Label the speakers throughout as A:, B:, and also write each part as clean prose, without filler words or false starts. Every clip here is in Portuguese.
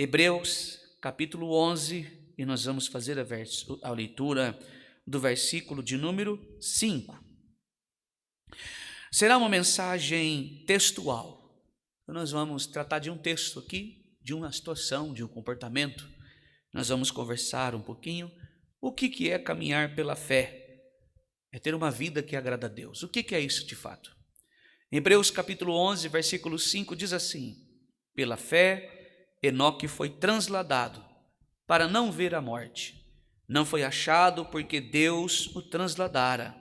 A: Hebreus, capítulo 11, e nós vamos fazer a leitura do versículo de número 5. Será uma mensagem textual. Nós vamos tratar de um texto aqui, de uma situação, de um comportamento. Nós vamos conversar um pouquinho o que é caminhar pela fé. É ter uma vida que agrada a Deus. O que é isso de fato? Hebreus capítulo 11, versículo 5 diz assim: pela fé, Enoque foi transladado para não ver a morte. Não foi achado porque Deus o transladara,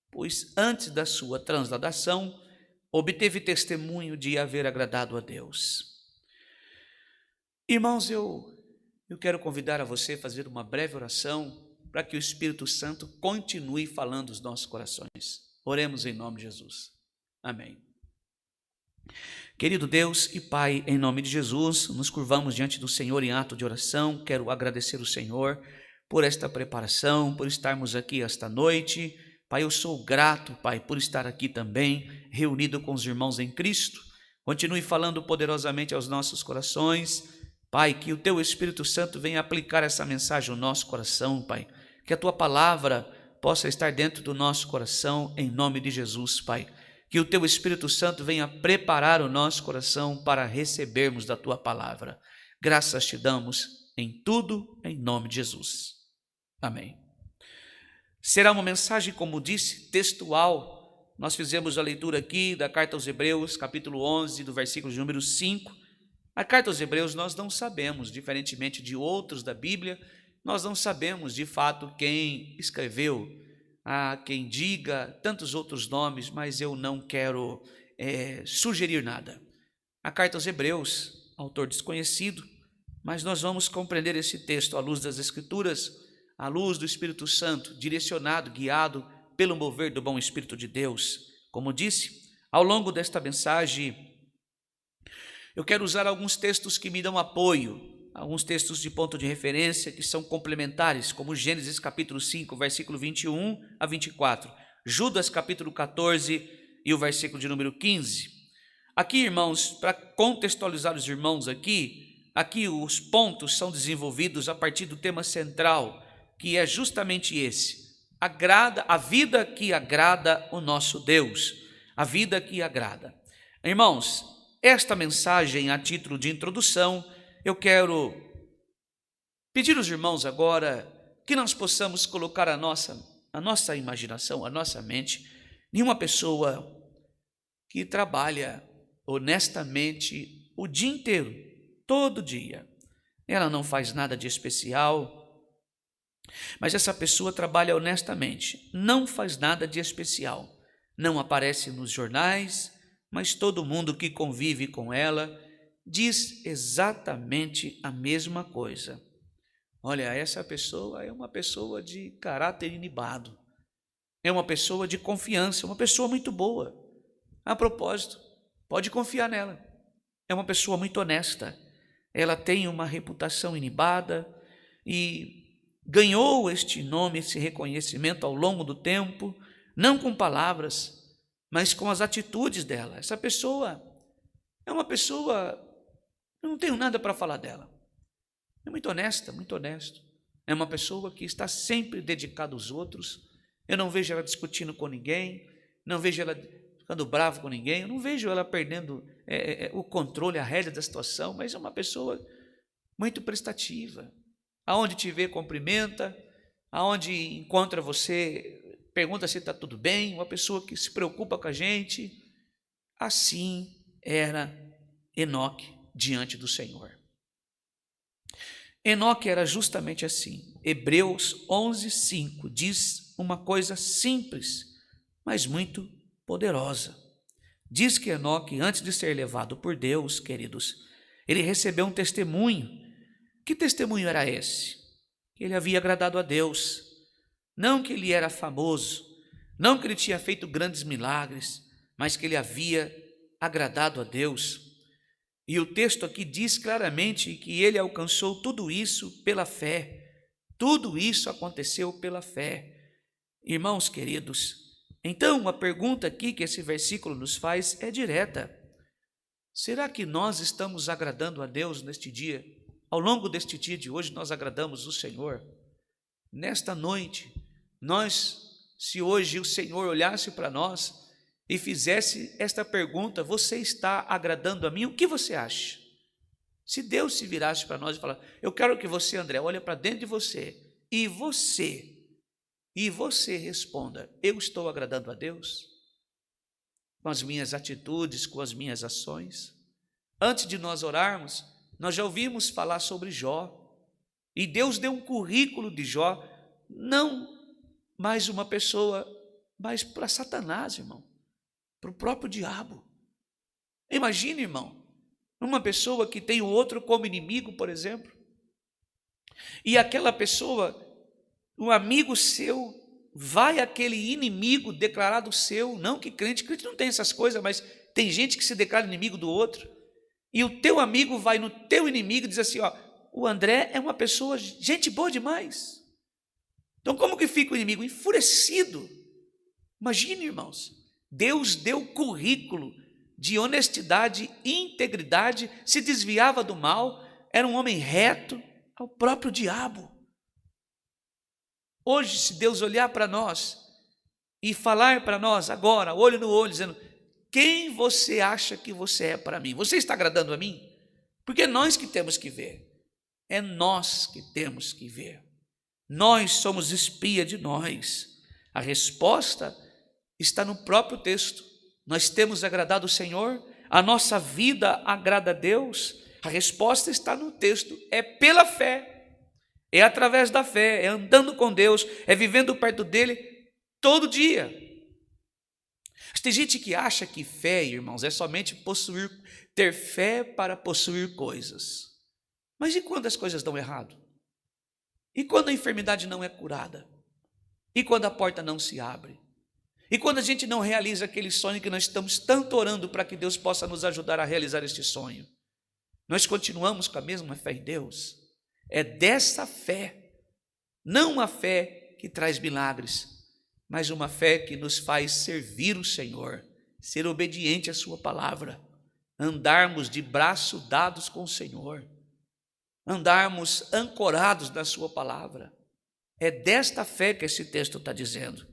A: pois antes da sua transladação, obteve testemunho de haver agradado a Deus. Irmãos, eu quero convidar a você a fazer uma breve oração para que o Espírito Santo continue falando aos nossos corações. Oremos em nome de Jesus. Amém. Querido Deus e Pai, em nome de Jesus, nos curvamos diante do Senhor em ato de oração. Quero agradecer o Senhor por esta preparação, por estarmos aqui esta noite. Pai, eu sou grato, Pai, por estar aqui também, reunido com os irmãos em Cristo. Continue falando poderosamente aos nossos corações. Pai, que o Teu Espírito Santo venha aplicar essa mensagem ao nosso coração, Pai. Que a Tua palavra possa estar dentro do nosso coração, em nome de Jesus, Pai. Que o Teu Espírito Santo venha preparar o nosso coração para recebermos da Tua palavra. Graças te damos em tudo, em nome de Jesus. Amém. Será uma mensagem, como disse, textual. Nós fizemos a leitura aqui da carta aos Hebreus, capítulo 11, do versículo de número 5. A carta aos Hebreus nós não sabemos, diferentemente de outros da Bíblia, nós não sabemos de fato quem escreveu. Há quem diga tantos outros nomes, mas eu não quero sugerir nada. A carta aos Hebreus, autor desconhecido, mas nós vamos compreender esse texto à luz das Escrituras, à luz do Espírito Santo, direcionado, guiado pelo mover do bom Espírito de Deus. Como disse, ao longo desta mensagem, eu quero usar alguns textos que me dão apoio, alguns textos de ponto de referência que são complementares, como Gênesis capítulo 5, versículo 21 a 24, Judas capítulo 14 e o versículo de número 15. Aqui, irmãos, para contextualizar os irmãos aqui os pontos são desenvolvidos a partir do tema central, que é justamente esse: a vida que agrada o nosso Deus, a vida que agrada. Irmãos, esta mensagem a título de introdução, eu quero pedir aos irmãos agora que nós possamos colocar a nossa imaginação, a nossa mente, em uma pessoa que trabalha honestamente o dia inteiro, todo dia. Ela não faz nada de especial, mas essa pessoa trabalha honestamente, não faz nada de especial, não aparece nos jornais, mas todo mundo que convive com ela diz exatamente a mesma coisa. Olha, essa pessoa é uma pessoa de caráter inibado, é uma pessoa de confiança, uma pessoa muito boa. A propósito, pode confiar nela, é uma pessoa muito honesta, ela tem uma reputação inibada e ganhou este nome, esse reconhecimento ao longo do tempo, não com palavras, mas com as atitudes dela. Essa pessoa é uma pessoa, eu não tenho nada para falar dela, é muito honesta, muito honesto, é uma pessoa que está sempre dedicada aos outros. Eu não vejo ela discutindo com ninguém, não vejo ela ficando brava com ninguém, eu não vejo ela perdendo o controle, a rédea da situação, mas é uma pessoa muito prestativa. Aonde te vê, cumprimenta, aonde encontra você, pergunta se está tudo bem, uma pessoa que se preocupa com a gente. Assim era Enoque diante do Senhor. Enoque era justamente assim. Hebreus 11:5 diz uma coisa simples, mas muito poderosa. Diz que Enoque, antes de ser levado por Deus, queridos, ele recebeu um testemunho. Que testemunho era esse? Que ele havia agradado a Deus, não que ele era famoso, não que ele tinha feito grandes milagres, mas que ele havia agradado a Deus. E o texto aqui diz claramente que ele alcançou tudo isso pela fé. Tudo isso aconteceu pela fé. Irmãos queridos, então a pergunta aqui que esse versículo nos faz é direta. Será que nós estamos agradando a Deus neste dia? ao longo deste dia de hoje, nós agradamos o Senhor. Nesta noite, se hoje o Senhor olhasse para nós e fizesse esta pergunta: você está agradando a mim? O que você acha? Se Deus se virasse para nós e falar: eu quero que você, André, olhe para dentro de você e você responda: eu estou agradando a Deus? Com as minhas atitudes, com as minhas ações? Antes de nós orarmos, nós já ouvimos falar sobre Jó, e Deus deu um currículo de Jó, não mais uma pessoa, mas para Satanás, irmão, para o próprio diabo. Imagine, irmão, uma pessoa que tem o outro como inimigo, por exemplo, e aquela pessoa, um amigo seu, vai aquele inimigo declarado seu, não que crente não tem essas coisas, mas tem gente que se declara inimigo do outro, e o teu amigo vai no teu inimigo e diz assim: ó, o André é uma pessoa, gente boa demais. Então como que fica o inimigo? Enfurecido. Imagine, irmãos, Deus deu currículo de honestidade e integridade, se desviava do mal, era um homem reto, ao próprio diabo. Hoje, se Deus olhar para nós e falar para nós agora, olho no olho, dizendo: quem você acha que você é para mim? Você está agradando a mim? Porque é nós que temos que ver. É nós que temos que ver. Nós somos espia de nós. A resposta está no próprio texto. Nós temos agradado o Senhor? A nossa vida agrada a Deus? A resposta está no texto. É pela fé. É através da fé. É andando com Deus. É vivendo perto dele todo dia. Tem gente que acha que fé, irmãos, é somente ter fé para possuir coisas. Mas e quando as coisas dão errado? E quando a enfermidade não é curada? E quando a porta não se abre? E quando a gente não realiza aquele sonho que nós estamos tanto orando para que Deus possa nos ajudar a realizar este sonho? Nós continuamos com a mesma fé em Deus? É dessa fé, não uma fé que traz milagres, mas uma fé que nos faz servir o Senhor, ser obediente à sua palavra, andarmos de braço dados com o Senhor, andarmos ancorados na sua palavra. É desta fé que esse texto está dizendo.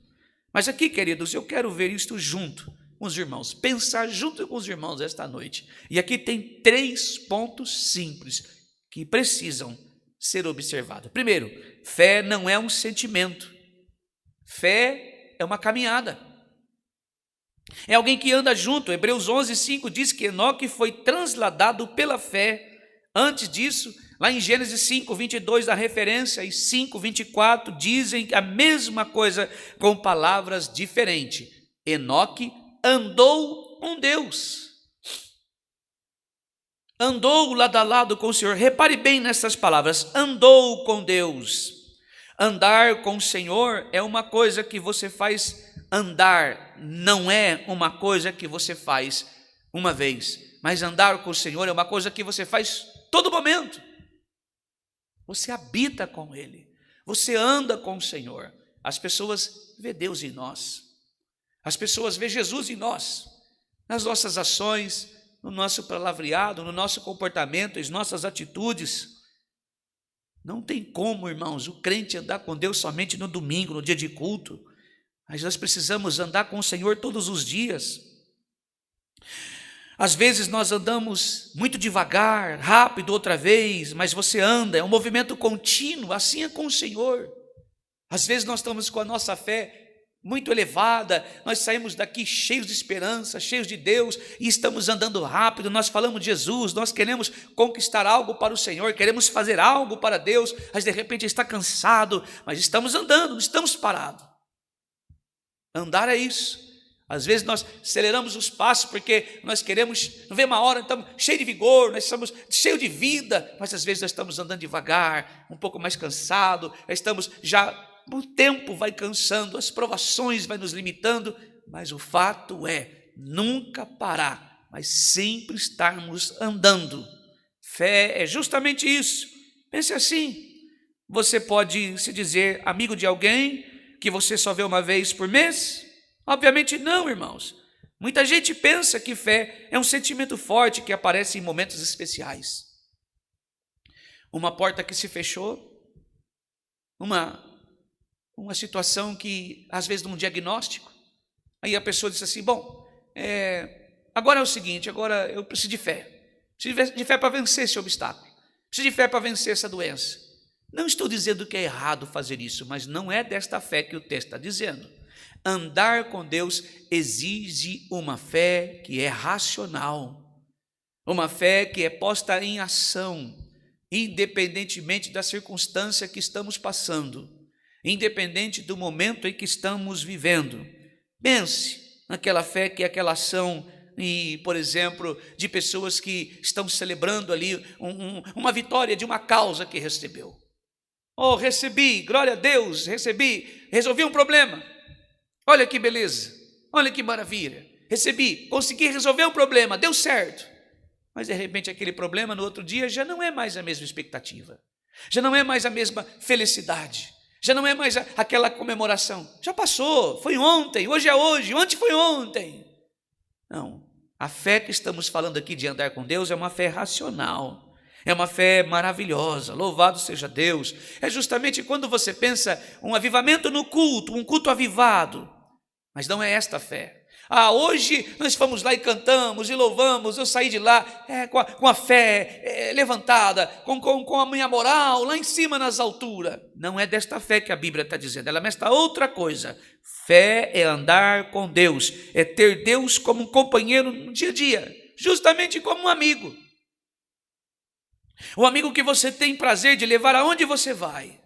A: Mas aqui, queridos, eu quero ver isto junto com os irmãos, pensar junto com os irmãos esta noite. E aqui tem 3 pontos simples que precisam ser observados. Primeiro, fé não é um sentimento. Fé é uma caminhada. É alguém que anda junto. Hebreus 11:5 diz que Enoque foi transladado pela fé. Antes disso, lá em Gênesis 5:22, a referência, e 5:24 dizem a mesma coisa com palavras diferentes. Enoque andou com Deus. Andou lado a lado com o Senhor. Repare bem nessas palavras: andou com Deus. Andar com o Senhor é uma coisa que você faz andar, não é uma coisa que você faz uma vez. Mas andar com o Senhor é uma coisa que você faz todo momento. Você habita com Ele, você anda com o Senhor. As pessoas vê Deus em nós, as pessoas vê Jesus em nós, nas nossas ações, no nosso palavreado, no nosso comportamento, as nossas atitudes. Não tem como, irmãos, o crente andar com Deus somente no domingo, no dia de culto, mas nós precisamos andar com o Senhor todos os dias. Às vezes nós andamos muito devagar, rápido outra vez, mas você anda, é um movimento contínuo, assim é com o Senhor. Às vezes nós estamos com a nossa fé muito elevada, nós saímos daqui cheios de esperança, cheios de Deus, e estamos andando rápido, nós falamos de Jesus, nós queremos conquistar algo para o Senhor, queremos fazer algo para Deus, mas de repente está cansado, mas estamos andando, não estamos parados. Andar é isso. Às vezes nós aceleramos os passos porque nós queremos, não vê uma hora, estamos cheios de vigor, nós estamos cheios de vida, mas às vezes nós estamos andando devagar, um pouco mais cansado, estamos já, o tempo vai cansando, as provações vai nos limitando, mas o fato é nunca parar, mas sempre estarmos andando. Fé é justamente isso. Pense assim, você pode se dizer amigo de alguém que você só vê uma vez por mês? Obviamente não, irmãos. Muita gente pensa que fé é um sentimento forte que aparece em momentos especiais. uma porta que se fechou, uma situação que, às vezes, num diagnóstico, aí a pessoa diz assim, bom, agora é o seguinte, agora eu preciso de fé. Preciso de fé para vencer esse obstáculo. Preciso de fé para vencer essa doença. Não estou dizendo que é errado fazer isso, mas não é desta fé que o texto está dizendo. Andar com Deus exige uma fé que é racional, uma fé que é posta em ação, independentemente da circunstância que estamos passando, independente do momento em que estamos vivendo. Pense naquela fé que é aquela ação, e, por exemplo, de pessoas que estão celebrando ali uma vitória de uma causa que recebeu. Oh, recebi, glória a Deus, resolvi um problema. Olha que beleza, olha que maravilha. Recebi, consegui resolver um problema, deu certo. Mas de repente aquele problema no outro dia já não é mais a mesma expectativa. Já não é mais a mesma felicidade. Já não é mais aquela comemoração. Já passou, foi ontem, hoje é hoje, ontem foi ontem. Não, a fé que estamos falando aqui de andar com Deus é uma fé racional. É uma fé maravilhosa, louvado seja Deus. É justamente quando você pensa um avivamento no culto, um culto avivado. Mas não é esta fé. Hoje nós fomos lá e cantamos e louvamos, eu saí de lá com a fé levantada, com a minha moral lá em cima nas alturas. Não é desta fé que a Bíblia está dizendo, ela mostra outra coisa. Fé é andar com Deus, é ter Deus como um companheiro no dia a dia, justamente como um amigo. Um amigo que você tem prazer de levar aonde você vai.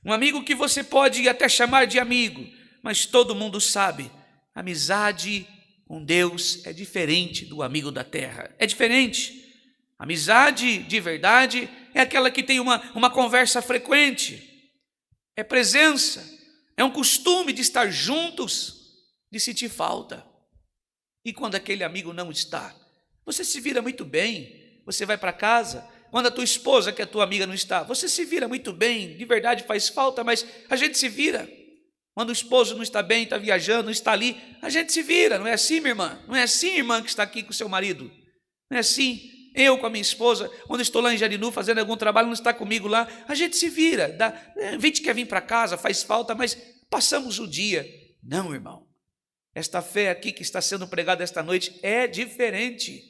A: Um amigo que você pode até chamar de amigo, mas todo mundo sabe, amizade com Deus é diferente do amigo da terra. É diferente. Amizade de verdade é aquela que tem uma conversa frequente. É presença. É um costume de estar juntos, de sentir falta. E quando aquele amigo não está, você se vira muito bem. Você vai para casa. Quando a tua esposa, que é a tua amiga, não está, você se vira muito bem, de verdade faz falta, mas a gente se vira. Quando o esposo não está bem, está viajando, não está ali, a gente se vira, não é assim, minha irmã? Não é assim, irmã, que está aqui com o seu marido? Não é assim? Eu com a minha esposa, quando estou lá em Jarinu fazendo algum trabalho, não está comigo lá, a gente se vira. A gente quer vir para casa, faz falta, mas passamos o dia. Não, irmão. Esta fé aqui que está sendo pregada esta noite é diferente.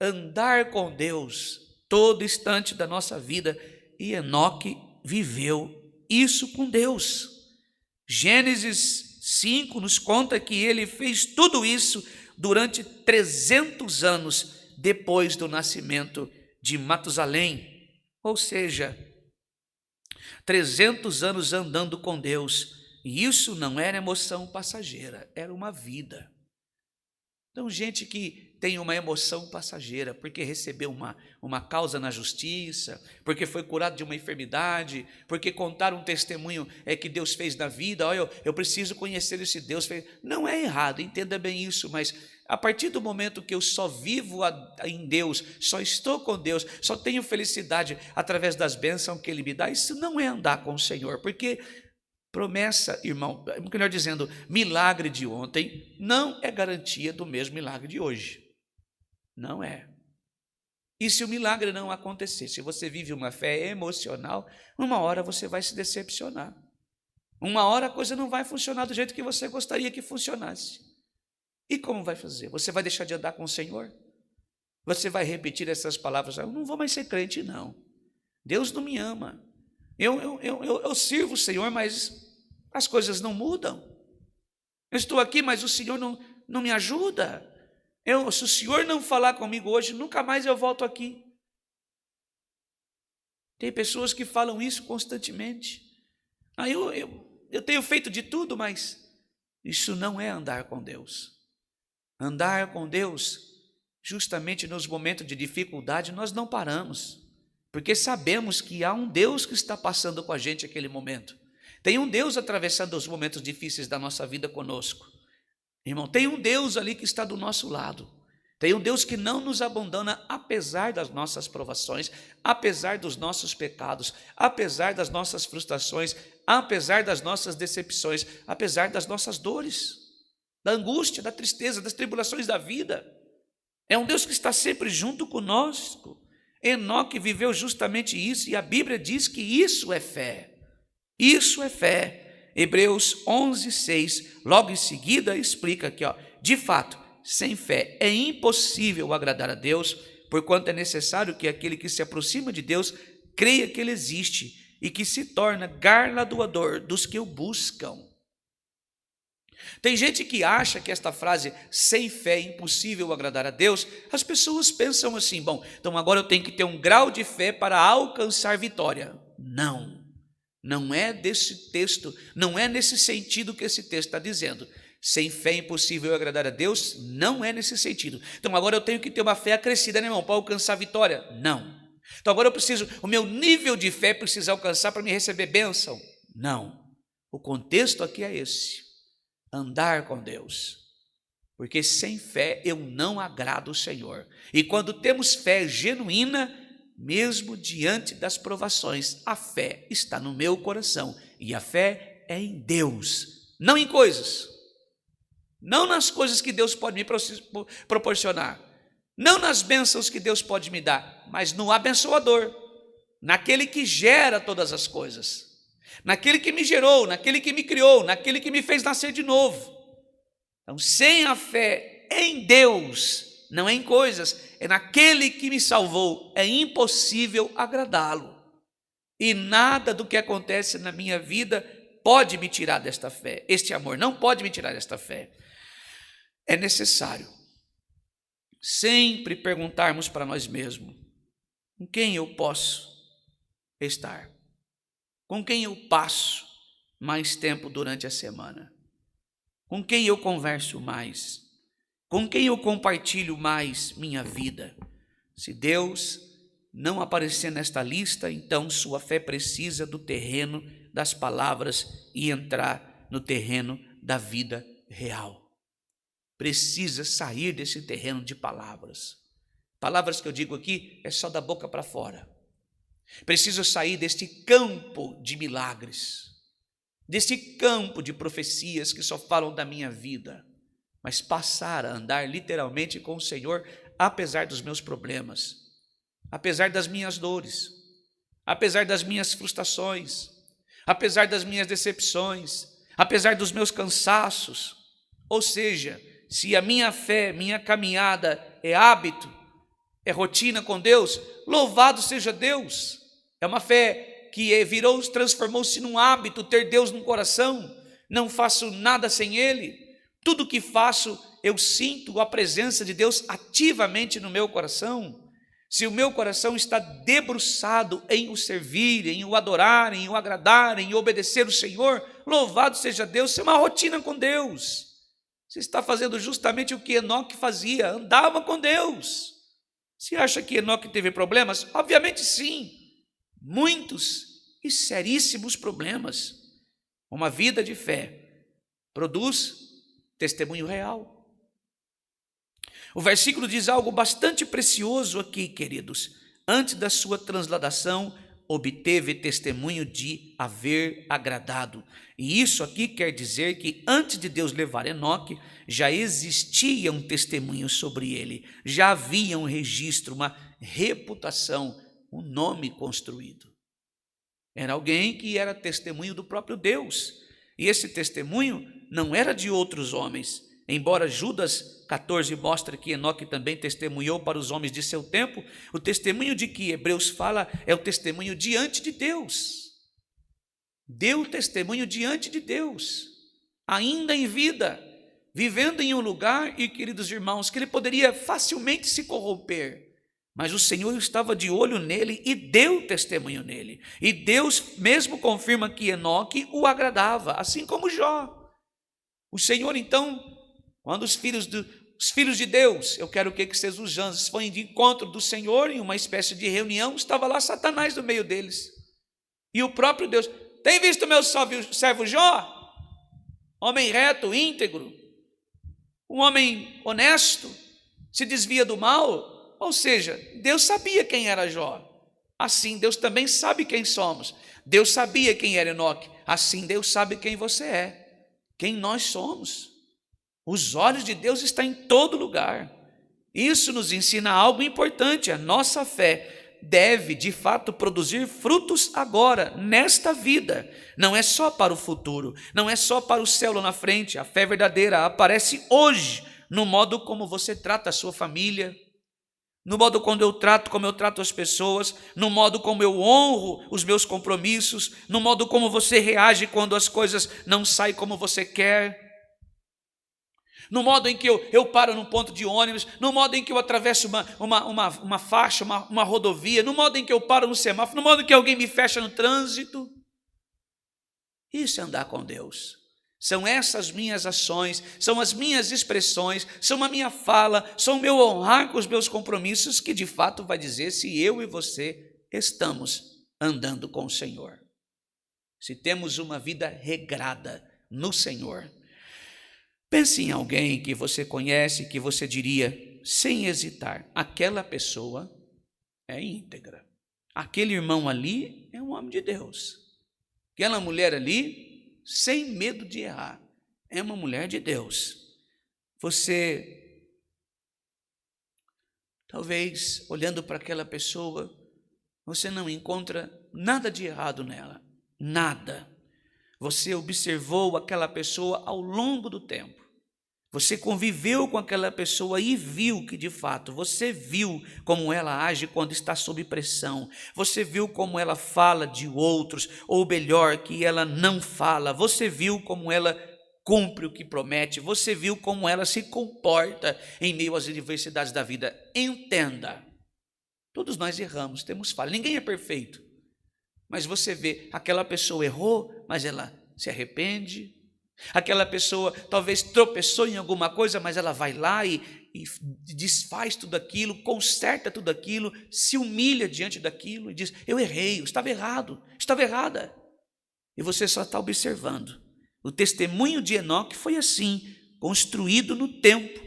A: Andar com Deus todo instante da nossa vida, e Enoque viveu isso com Deus. Gênesis 5 nos conta que ele fez tudo isso durante 300 anos depois do nascimento de Matusalém, ou seja, 300 anos andando com Deus, e isso não era emoção passageira, era uma vida. Então, gente que tem uma emoção passageira, porque recebeu uma causa na justiça, porque foi curado de uma enfermidade, porque contaram um testemunho que Deus fez na vida, olha, eu preciso conhecer esse Deus. Não é errado, entenda bem isso, mas a partir do momento que eu só vivo em Deus, só estou com Deus, só tenho felicidade através das bênçãos que Ele me dá, isso não é andar com o Senhor, porque promessa, irmão, melhor dizendo, milagre de ontem não é garantia do mesmo milagre de hoje. Não é. E se o milagre não acontecer, se você vive uma fé emocional, uma hora você vai se decepcionar. Uma hora a coisa não vai funcionar do jeito que você gostaria que funcionasse. E como vai fazer? Você vai deixar de andar com o Senhor? Você vai repetir essas palavras, eu não vou mais ser crente, não. Deus não me ama. Eu sirvo o Senhor, mas as coisas não mudam. Eu estou aqui, mas o Senhor não me ajuda. Se o Senhor não falar comigo hoje, nunca mais eu volto aqui. Tem pessoas que falam isso constantemente. Eu tenho feito de tudo, mas isso não é andar com Deus. Andar com Deus, justamente nos momentos de dificuldade, nós não paramos, porque sabemos que há um Deus que está passando com a gente aquele momento. Tem um Deus atravessando os momentos difíceis da nossa vida conosco. Irmão, tem um Deus ali que está do nosso lado. Tem um Deus que não nos abandona apesar das nossas provações, apesar dos nossos pecados, apesar das nossas frustrações, apesar das nossas decepções, apesar das nossas dores, da angústia, da tristeza, das tribulações da vida. É um Deus que está sempre junto conosco. Enoque viveu justamente isso, e a Bíblia diz que isso é fé. Isso é fé. Hebreus 11:6, logo em seguida, explica aqui, de fato, sem fé é impossível agradar a Deus, porquanto é necessário que aquele que se aproxima de Deus creia que Ele existe e que se torna galardoador dos que o buscam. Tem gente que acha que esta frase, sem fé é impossível agradar a Deus, as pessoas pensam assim, bom, então agora eu tenho que ter um grau de fé para alcançar vitória. Não, não é desse texto, não é nesse sentido que esse texto está dizendo. Sem fé é impossível agradar a Deus, não é nesse sentido. Então agora eu tenho que ter uma fé acrescida, né, irmão, para alcançar vitória? Não. Então agora o meu nível de fé precisa alcançar para me receber bênção? Não. O contexto aqui é esse. Andar com Deus, porque sem fé eu não agrado o Senhor. E quando temos fé genuína, mesmo diante das provações, a fé está no meu coração, e a fé é em Deus, não em coisas, não nas coisas que Deus pode me proporcionar, não nas bênçãos que Deus pode me dar, mas no abençoador, naquele que gera todas as coisas, naquele que me gerou, naquele que me criou, naquele que me fez nascer de novo. Então, sem a fé em Deus, não é em coisas, é naquele que me salvou, é impossível agradá-lo. E nada do que acontece na minha vida pode me tirar desta fé. Este amor não pode me tirar desta fé. É necessário sempre perguntarmos para nós mesmos: com quem eu posso estar? Com quem eu passo mais tempo durante a semana? Com quem eu converso mais? Com quem eu compartilho mais minha vida? Se Deus não aparecer nesta lista, então sua fé precisa do terreno das palavras e entrar no terreno da vida real. Precisa sair desse terreno de palavras. Palavras que eu digo aqui é só da boca para fora. Preciso sair deste campo de milagres, deste campo de profecias que só falam da minha vida, mas passar a andar literalmente com o Senhor, apesar dos meus problemas, apesar das minhas dores, apesar das minhas frustrações, apesar das minhas decepções, apesar dos meus cansaços. Ou seja, se a minha fé, minha caminhada é hábito, é rotina com Deus, louvado seja Deus. É uma fé que transformou-se num hábito, ter Deus no coração. Não faço nada sem Ele. Tudo que faço, eu sinto a presença de Deus ativamente no meu coração. Se o meu coração está debruçado em o servir, em o adorar, em o agradar, em obedecer o Senhor, louvado seja Deus. Isso é uma rotina com Deus. Você está fazendo justamente o que Enoque fazia, andava com Deus. Você acha que Enoque teve problemas? Obviamente sim, muitos e seríssimos problemas. Uma vida de fé produz testemunho real. O versículo diz algo bastante precioso aqui, queridos. Antes da sua transladação, obteve testemunho de haver agradado. E isso aqui quer dizer que antes de Deus levar Enoque, já existia um testemunho sobre ele, já havia um registro, uma reputação, um nome construído. Era alguém que era testemunho do próprio Deus, e esse testemunho não era de outros homens, embora Judas 14 mostra que Enoque também testemunhou para os homens de seu tempo. O testemunho de que Hebreus fala é o testemunho diante de Deus. Deu testemunho diante de Deus, ainda em vida, vivendo em um lugar, e queridos irmãos, que ele poderia facilmente se corromper, mas o Senhor estava de olho nele e deu testemunho nele. E Deus mesmo confirma que Enoque o agradava, assim como Jó. O Senhor então, quando os filhos de Deus, eu quero que vocês os anjos, foram de encontro do Senhor em uma espécie de reunião, estava lá Satanás no meio deles. E o próprio Deus: tem visto meu servo Jó? Homem reto, íntegro, um homem honesto, se desvia do mal. Ou seja, Deus sabia quem era Jó. Assim, Deus também sabe quem somos. Deus sabia quem era Enoque. Assim, Deus sabe quem você é, quem nós somos. Os olhos de Deus estão em todo lugar. Isso nos ensina algo importante. A nossa fé deve de fato produzir frutos agora, nesta vida. Não é só para o futuro, não é só para o céu lá na frente. A fé verdadeira aparece hoje, no modo como você trata a sua família, no modo como eu trato as pessoas, no modo como eu honro os meus compromissos, no modo como você reage quando as coisas não saem como você quer, no modo em que eu paro num ponto de ônibus, no modo em que eu atravesso uma faixa, uma rodovia, no modo em que eu paro no semáforo, no modo em que alguém me fecha no trânsito. Isso é andar com Deus. São essas minhas ações, são as minhas expressões, são a minha fala, são o meu honrar com os meus compromissos que de fato vai dizer se eu e você estamos andando com o Senhor. Se temos uma vida regrada no Senhor. Pense em alguém que você conhece, que você diria, sem hesitar, aquela pessoa é íntegra. Aquele irmão ali é um homem de Deus. Aquela mulher ali, sem medo de errar, é uma mulher de Deus. Você, talvez, olhando para aquela pessoa, você não encontra nada de errado nela, nada. Você observou aquela pessoa ao longo do tempo. Você conviveu com aquela pessoa e viu que, de fato, você viu como ela age quando está sob pressão. Você viu como ela fala de outros, ou melhor, que ela não fala. Você viu como ela cumpre o que promete. Você viu como ela se comporta em meio às adversidades da vida. Entenda, todos nós erramos, temos falha. Ninguém é perfeito. Mas você vê, aquela pessoa errou, mas ela se arrepende. Aquela pessoa talvez tropeçou em alguma coisa, mas ela vai lá e desfaz tudo aquilo, conserta tudo aquilo, se humilha diante daquilo e diz, eu errei, eu estava errado, estava errada. E você só está observando. O testemunho de Enoque foi assim, construído no tempo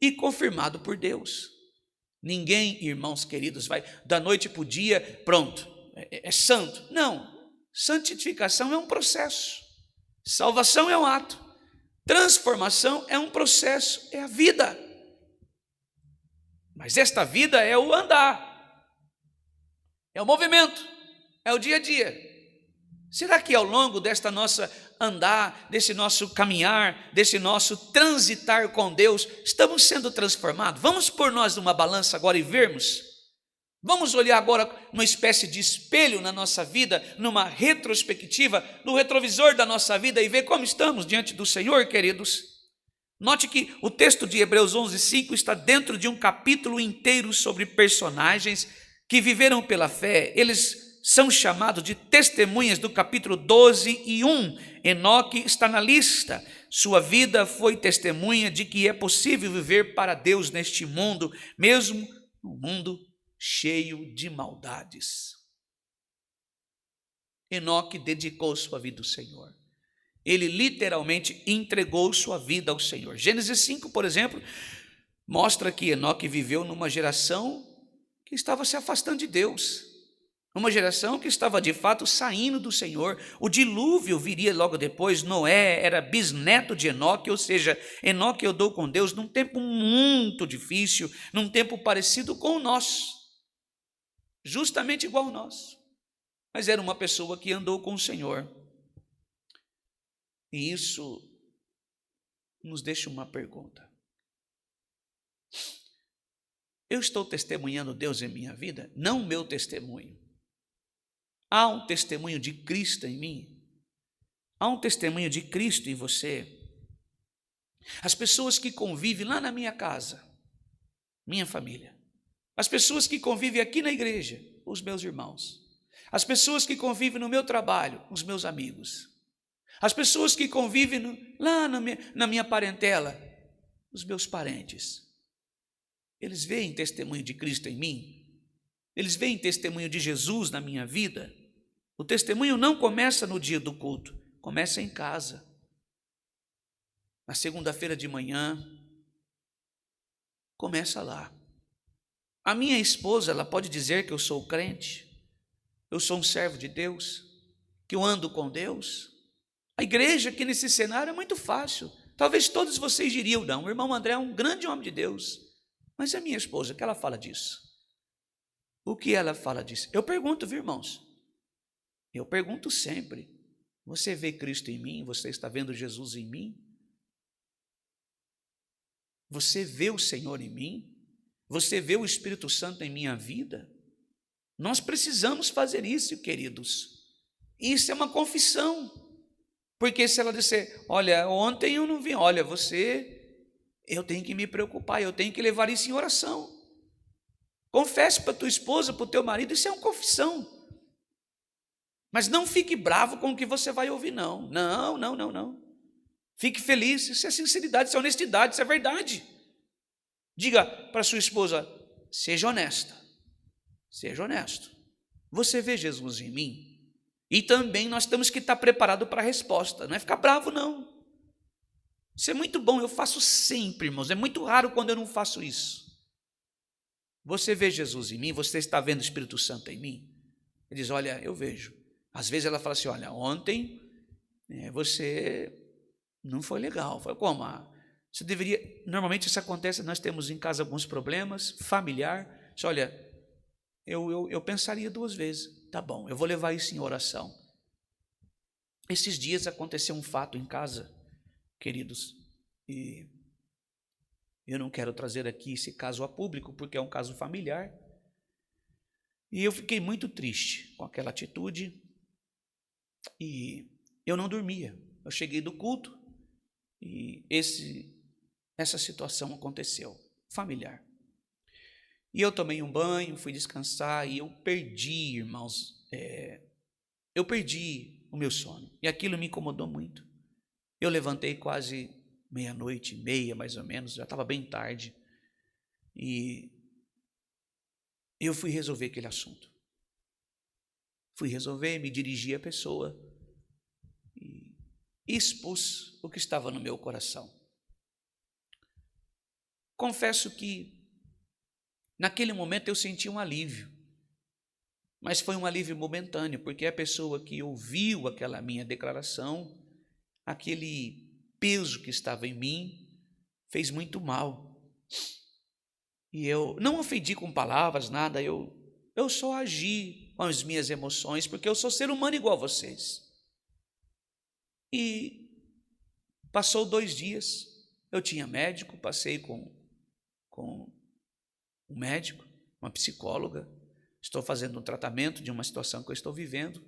A: e confirmado por Deus. Ninguém, irmãos queridos, vai da noite para o dia, pronto, é santo. Não, santificação é um processo. Salvação é um ato, transformação é um processo, é a vida. Mas esta vida é o andar, é o movimento, é o dia a dia. Será que ao longo desta nossa andar, desse nosso caminhar, desse nosso transitar com Deus, estamos sendo transformados? Vamos pôr nós numa balança agora e vermos. Vamos olhar agora uma espécie de espelho na nossa vida, numa retrospectiva, no retrovisor da nossa vida e ver como estamos diante do Senhor, queridos. Note que o texto de Hebreus 11:5 está dentro de um capítulo inteiro sobre personagens que viveram pela fé. Eles são chamados de testemunhas do capítulo 12:1. Enoque está na lista. Sua vida foi testemunha de que é possível viver para Deus neste mundo, mesmo no mundo cheio de maldades. Enoque dedicou sua vida ao Senhor. Ele literalmente entregou sua vida ao Senhor. Gênesis 5, por exemplo, mostra que Enoque viveu numa geração que estava se afastando de Deus. Uma geração que estava de fato saindo do Senhor. O dilúvio viria logo depois. Noé era bisneto de Enoque, ou seja, Enoque andou com Deus num tempo muito difícil, num tempo parecido com o nosso. Justamente igual ao nosso, mas era uma pessoa que andou com o Senhor. E isso nos deixa uma pergunta: eu estou testemunhando Deus em minha vida? Não o meu testemunho. Há um testemunho de Cristo em mim? Há um testemunho de Cristo em você? As pessoas que convivem lá na minha casa, minha família, as pessoas que convivem aqui na igreja, os meus irmãos, as pessoas que convivem no meu trabalho, os meus amigos, as pessoas que convivem lá na minha parentela, os meus parentes, eles veem testemunho de Cristo em mim? Eles veem testemunho de Jesus na minha vida? O testemunho não começa no dia do culto, começa em casa. Na segunda-feira de manhã, começa lá. A minha esposa, ela pode dizer que eu sou crente, eu sou um servo de Deus, que eu ando com Deus. A igreja aqui nesse cenário é muito fácil. Talvez todos vocês diriam, não, o irmão André é um grande homem de Deus. Mas a minha esposa, o que ela fala disso? O que ela fala disso? Eu pergunto, viu, irmãos? Eu pergunto sempre. Você vê Cristo em mim? Você está vendo Jesus em mim? Você vê o Senhor em mim? Você vê o Espírito Santo em minha vida? Nós precisamos fazer isso, queridos. Isso é uma confissão. Porque se ela disser, olha, ontem eu não vim, olha, eu tenho que me preocupar, eu tenho que levar isso em oração. Confesse para tua esposa, para o teu marido, isso é uma confissão. Mas não fique bravo com o que você vai ouvir, não. Não. Fique feliz, isso é sinceridade, isso é honestidade, isso é verdade. Diga para sua esposa, seja honesta, seja honesto. Você vê Jesus em mim? E também nós temos que estar preparados para a resposta, não é ficar bravo, não. Isso é muito bom, eu faço sempre, irmãos, é muito raro quando eu não faço isso. Você vê Jesus em mim? Você está vendo o Espírito Santo em mim? Ele diz, olha, eu vejo. Às vezes ela fala assim, olha, ontem você não foi legal. Foi como? Você deveria... Normalmente isso acontece, nós temos em casa alguns problemas, familiar. Diz, olha, eu pensaria 2 vezes. Tá bom, eu vou levar isso em oração. Esses dias aconteceu um fato em casa, queridos, e eu não quero trazer aqui esse caso a público, porque é um caso familiar. E eu fiquei muito triste com aquela atitude, e eu não dormia. Eu cheguei do culto, e essa situação aconteceu, familiar. E eu tomei um banho, fui descansar, e eu perdi, irmãos, eu perdi o meu sono. E aquilo me incomodou muito. Eu levantei quase 00:30, mais ou menos, já estava bem tarde. E eu fui resolver aquele assunto. Fui resolver, me dirigi à pessoa e expus o que estava no meu coração. Confesso que naquele momento eu senti um alívio, mas foi um alívio momentâneo, porque a pessoa que ouviu aquela minha declaração, aquele peso que estava em mim, fez muito mal. E eu não ofendi com palavras, nada, eu só agi com as minhas emoções, porque eu sou ser humano igual a vocês. E passou 2 dias, eu tinha médico, passei com um médico, uma psicóloga, estou fazendo um tratamento de uma situação que eu estou vivendo.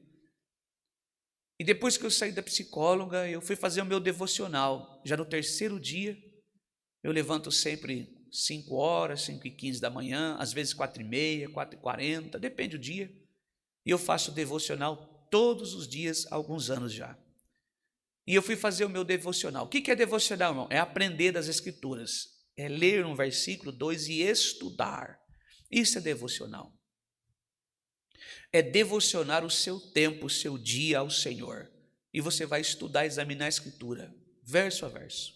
A: E depois que eu saí da psicóloga, eu fui fazer o meu devocional. Já no 3º dia, eu levanto sempre 5h, 5h15 da manhã, às vezes 4h30, 4h40, depende do dia. E eu faço devocional todos os dias, há alguns anos já. E eu fui fazer o meu devocional. O que é devocional, irmão? É aprender das Escrituras. É ler um versículo, 2 e estudar. Isso é devocional. É devocionar o seu tempo, o seu dia ao Senhor. E você vai estudar, examinar a Escritura, verso a verso.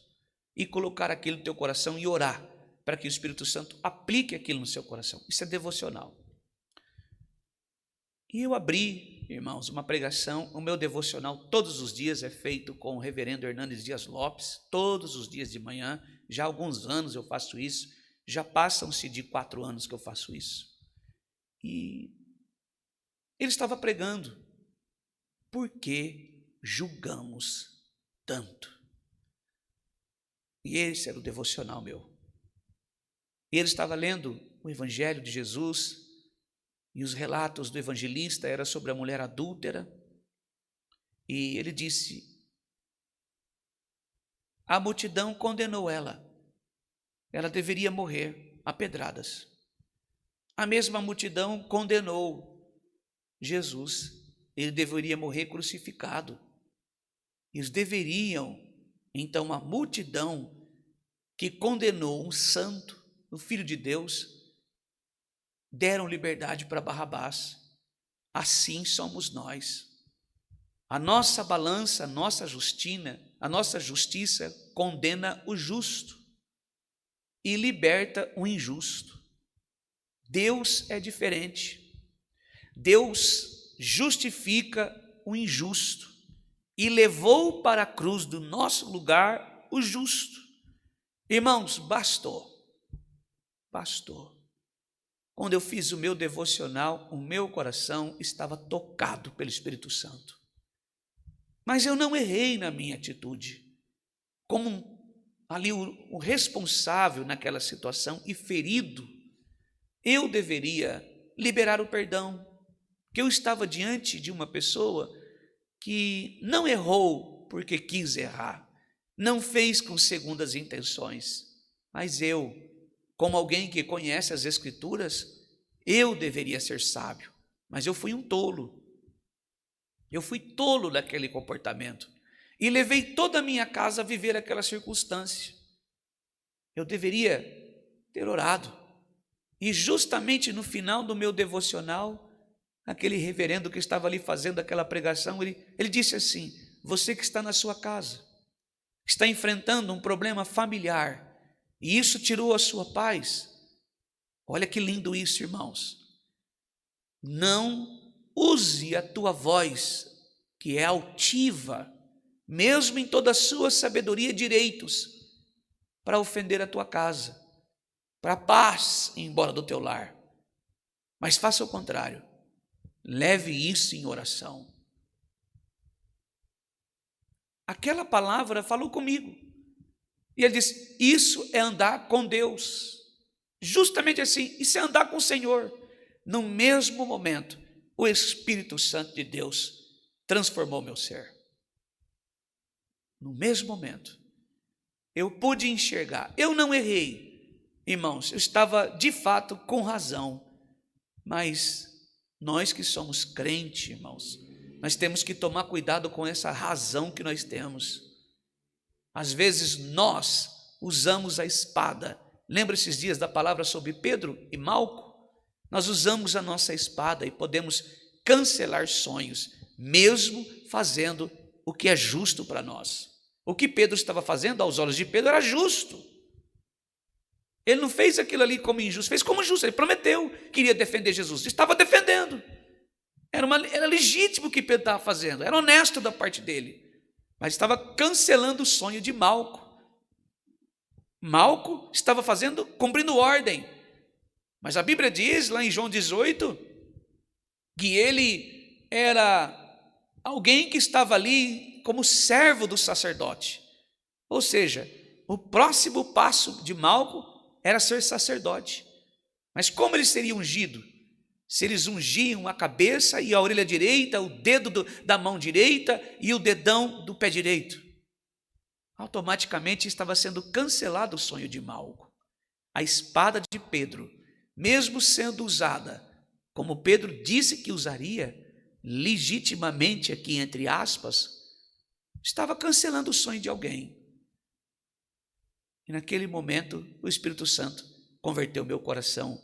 A: E colocar aquilo no teu coração e orar, para que o Espírito Santo aplique aquilo no seu coração. Isso é devocional. E eu abri, irmãos, uma pregação. O meu devocional todos os dias é feito com o reverendo Hernandes Dias Lopes, todos os dias de manhã. Já há alguns anos eu faço isso, já passam-se de 4 anos que eu faço isso. E ele estava pregando, por que julgamos tanto? E esse era o devocional meu. E ele estava lendo o Evangelho de Jesus, e os relatos do evangelista eram sobre a mulher adúltera, e ele disse, a multidão condenou ela deveria morrer a pedradas. A mesma multidão condenou Jesus, ele deveria morrer crucificado. Eles deveriam, então a multidão que condenou um santo, o Filho de Deus, deram liberdade para Barrabás. Assim somos nós. A nossa balança, a nossa justiça condena o justo e liberta o injusto. Deus é diferente. Deus justifica o injusto e levou para a cruz do nosso lugar o justo. Irmãos, bastou. quando eu fiz o meu devocional, o meu coração estava tocado pelo Espírito Santo. Mas eu não errei na minha atitude. Como ali o responsável naquela situação e ferido, eu deveria liberar o perdão, que eu estava diante de uma pessoa que não errou porque quis errar, não fez com segundas intenções, mas eu, como alguém que conhece as Escrituras, eu deveria ser sábio, mas eu fui um tolo. Eu fui tolo naquele comportamento e levei toda a minha casa a viver aquela circunstância. Eu deveria ter orado. E justamente no final do meu devocional, aquele reverendo que estava ali fazendo aquela pregação, ele disse assim: você que está na sua casa, está enfrentando um problema familiar, e isso tirou a sua paz. Olha que lindo isso, irmãos. Não use a tua voz, que é altiva, mesmo em toda a sua sabedoria e direitos, para ofender a tua casa, para a paz ir embora do teu lar. Mas faça o contrário. Leve isso em oração. Aquela palavra falou comigo. E ele disse: isso é andar com Deus. Justamente assim, isso é andar com o Senhor. No mesmo momento, o Espírito Santo de Deus transformou meu ser. No mesmo momento, eu pude enxergar. Eu não errei, irmãos, eu estava de fato com razão. Mas nós que somos crentes, irmãos, nós temos que tomar cuidado com essa razão que nós temos. Às vezes nós usamos a espada. Lembra esses dias da palavra sobre Pedro e Malco? Nós usamos a nossa espada e podemos cancelar sonhos, mesmo fazendo o que é justo para nós. O que Pedro estava fazendo aos olhos de Pedro era justo. Ele não fez aquilo ali como injusto, fez como justo. Ele prometeu, queria defender Jesus, estava defendendo. Era legítimo o que Pedro estava fazendo, era honesto da parte dele, mas estava cancelando o sonho de Malco. Malco estava cumprindo ordem, mas a Bíblia diz lá em João 18 que ele era alguém que estava ali como servo do sacerdote. Ou seja, o próximo passo de Malco era ser sacerdote. Mas como ele seria ungido? Se eles ungiam a cabeça e a orelha direita, o dedo da mão direita e o dedão do pé direito, automaticamente estava sendo cancelado o sonho de Malco. A espada de Pedro, mesmo sendo usada, como Pedro disse que usaria, legitimamente aqui entre aspas, estava cancelando o sonho de alguém. E naquele momento, o Espírito Santo converteu meu coração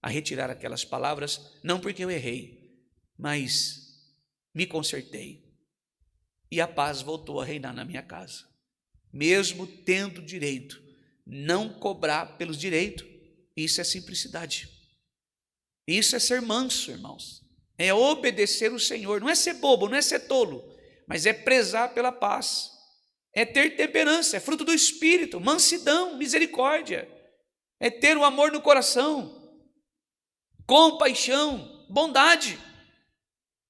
A: a retirar aquelas palavras, não porque eu errei, mas me consertei. E a paz voltou a reinar na minha casa. Mesmo tendo direito, não cobrar pelos direitos, isso é simplicidade. Isso é ser manso, irmãos. É obedecer o Senhor, não é ser bobo, não é ser tolo, mas é prezar pela paz. É ter temperança, é fruto do Espírito, mansidão, misericórdia. É ter o amor no coração, compaixão, bondade.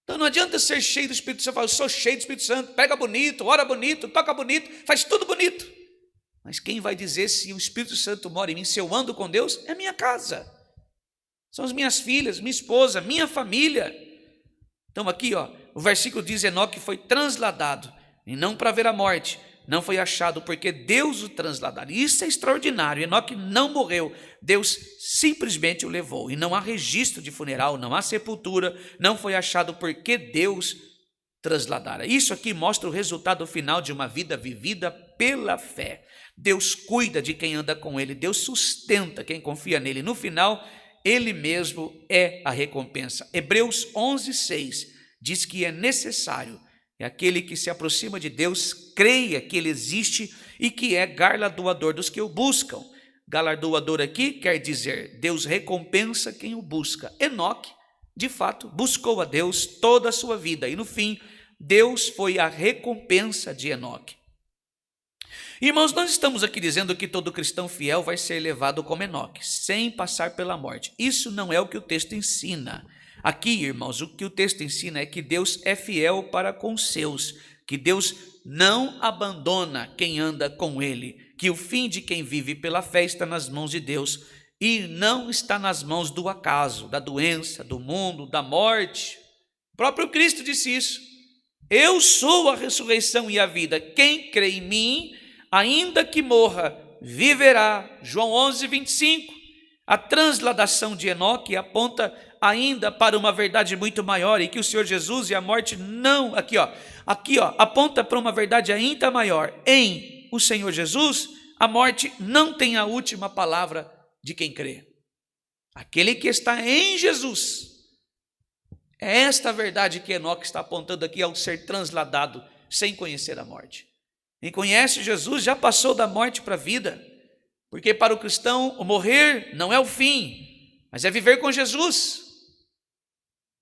A: Então não adianta ser cheio do Espírito Santo, falar, eu sou cheio do Espírito Santo, prega bonito, ora bonito, toca bonito, faz tudo bonito. Mas quem vai dizer se o Espírito Santo mora em mim, se eu ando com Deus, é a minha casa. São as minhas filhas, minha esposa, minha família. Então aqui, o versículo diz, Enoque foi transladado, e não para ver a morte, não foi achado, porque Deus o transladaram. Isso é extraordinário. Enoque não morreu, Deus simplesmente o levou. E não há registro de funeral, não há sepultura, não foi achado, porque Deus transladara. Isso aqui mostra o resultado final de uma vida vivida pela fé. Deus cuida de quem anda com Ele, Deus sustenta quem confia nele. No final, Ele mesmo é a recompensa. Hebreus 11:6 diz que é necessário aquele que se aproxima de Deus creia que Ele existe e que é galardoador dos que o buscam. Galardoador aqui quer dizer Deus recompensa quem o busca. Enoque, de fato, buscou a Deus toda a sua vida e no fim, Deus foi a recompensa de Enoque. Irmãos, nós estamos aqui dizendo que todo cristão fiel vai ser levado como Enoque, sem passar pela morte. Isso não é o que o texto ensina. Aqui, irmãos, o que o texto ensina é que Deus é fiel para com os seus, que Deus não abandona quem anda com ele, que o fim de quem vive pela fé está nas mãos de Deus e não está nas mãos do acaso, da doença, do mundo, da morte. O próprio Cristo disse isso. Eu sou a ressurreição e a vida. Quem crê em mim, ainda que morra, viverá. João 11, 25. A transladação de Enoque aponta ainda para uma verdade muito maior, e que o Senhor Jesus e a morte não, aqui ó, aponta para uma verdade ainda maior. Em o Senhor Jesus, a morte não tem a última palavra de quem crê. Aquele que está em Jesus. É esta verdade que Enoque está apontando aqui ao ser transladado sem conhecer a morte. Quem conhece Jesus já passou da morte para a vida, porque para o cristão o morrer não é o fim, mas é viver com Jesus.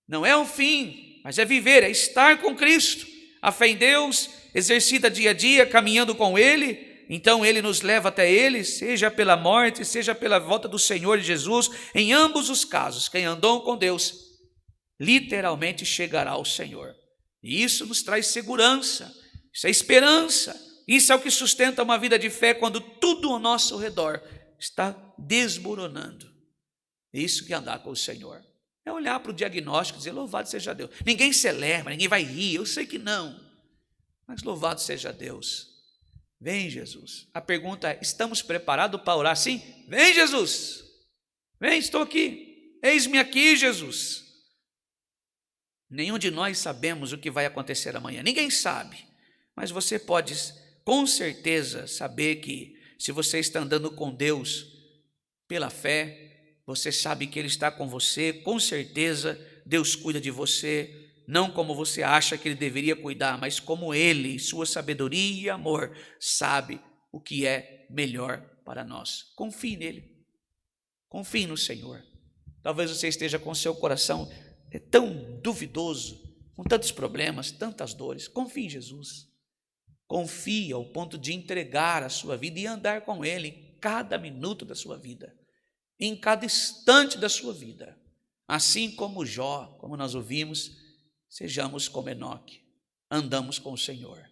A: Não é o fim, mas é viver, é estar com Cristo. A fé em Deus, exercida dia a dia, caminhando com Ele, então Ele nos leva até Ele, seja pela morte, seja pela volta do Senhor Jesus. Em ambos os casos, quem andou com Deus, literalmente chegará ao Senhor. E isso nos traz segurança, isso é esperança, isso é o que sustenta uma vida de fé quando tudo ao nosso redor está desmoronando. É isso que é andar com o Senhor. É olhar para o diagnóstico e dizer, louvado seja Deus. Ninguém celebra, ninguém vai rir, eu sei que não, mas louvado seja Deus. Vem Jesus. A pergunta é, estamos preparados para orar assim? Vem Jesus, vem, estou aqui, eis-me aqui Jesus. Nenhum de nós sabemos o que vai acontecer amanhã, ninguém sabe, mas você pode com certeza saber que se você está andando com Deus pela fé, você sabe que Ele está com você, com certeza Deus cuida de você, não como você acha que Ele deveria cuidar, mas como Ele, em sua sabedoria e amor, sabe o que é melhor para nós. Confie nele, confie no Senhor. Talvez você esteja com seu coração tão duvidoso, com tantos problemas, tantas dores. Confie em Jesus. Confie ao ponto de entregar a sua vida e andar com Ele em cada minuto da sua vida, em cada instante da sua vida. Assim como Jó, como nós ouvimos, sejamos como Enoque, andamos com o Senhor,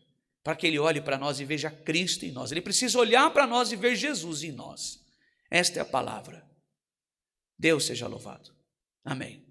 A: para que Ele olhe para nós e veja Cristo em nós. Ele precisa olhar para nós e ver Jesus em nós. Esta é a palavra. Deus seja louvado. Amém.